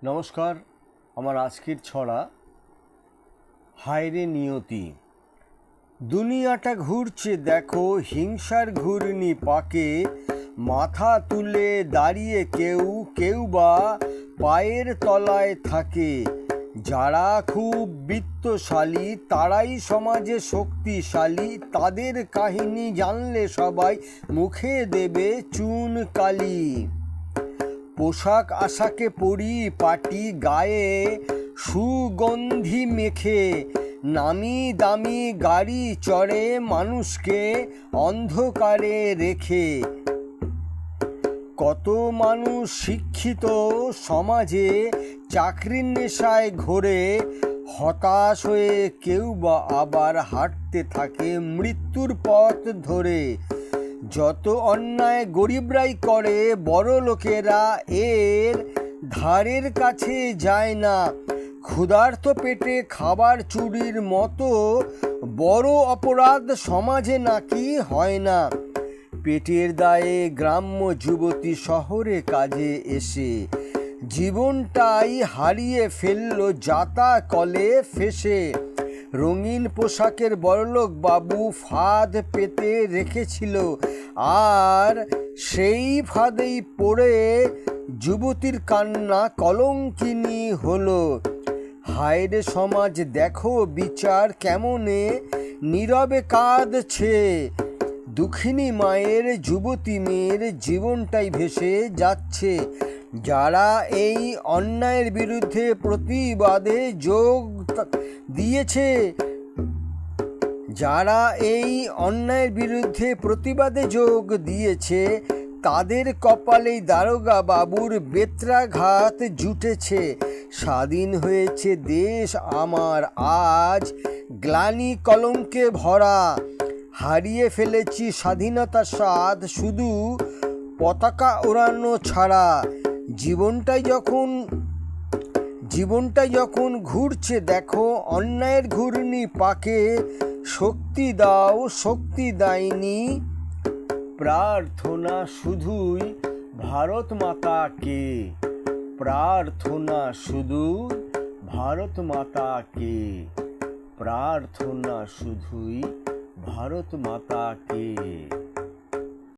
নমস্কার। আমার আজকের ছড়া হায়রে নিয়তি। দুনিয়াটা ঘুরছে দেখো হিংসার ঘূর্ণি পাকে, মাথা তুলে দাঁড়িয়ে কেউ কেউ বা পায়ের তলায় থাকে। যারা খুব বিত্তশালী তারাই সমাজে শক্তিশালী, তাদের কাহিনী জানলে সবাই মুখে দেবে চুন কালি। পোশাক আশাকে পরিপাটি গায়ে সুগন্ধি মেখে, নামি দামি গাড়ি চড়ে মানুষকে অন্ধকারে রেখে। কত মানুষ শিক্ষিত সমাজে চাকরির নেশায় ঘোরে, হতাশ হয়ে কেউ বা আবার হাঁটতে থাকে মৃত্যুর পথ ধরে। যত অন্যায় গরিবরাই করে, বড় লোকেরা এর ধারের কাছে যায় না। ক্ষুধার্ত পেটে খাবার চুরির মতো বড় অপরাধ সমাজে নাকি হয় না। পেটের দায়ে গ্রাম্য যুবতী শহরে কাজে এসে জীবনটাই হারিয়ে ফেলল যাতা কলে ফেসে। রঙিন পোশাকের বড়লোক বাবু ফাঁদ পেতে রেখেছিল, আর সেই ফাঁদেই পড়ে যুবতীর কান্না কলঙ্কিনী হলো। হায়রে সমাজ দেখো বিচার কেমনে নীরবে কাঁদছে। দুঃখিনী মায়ের যুবতী মেয়ের জীবনটাই ভেসে যাচ্ছে। যারা এই অন্যায়ের বিরুদ্ধে প্রতিবাদে যোগ দিয়েছে, যারা এই অন্যায়ের বিরুদ্ধে প্রতিবাদে যোগ দিয়েছে, তাদের কপালেই দারোগা বাবুর বেত্রাঘাত জুটেছে। স্বাধীন হয়েছে দেশ আমার আজ গ্লানি কলঙ্কে ভরা, হারিয়ে ফেলেছি স্বাধীনতার স্বাদ শুধু পতাকা ওড়ানো ছাড়া। জীবনটাই যখন ঘুরছে দেখো অন্যায়ের ঘূর্ণি পাকে, শক্তি দাও শক্তি দাইনি প্রার্থনা শুধুই ভারত মাতাকে। প্রার্থনা শুধু ভারত মাতাকে। প্রার্থনা শুধুই ভারত মাতাকে।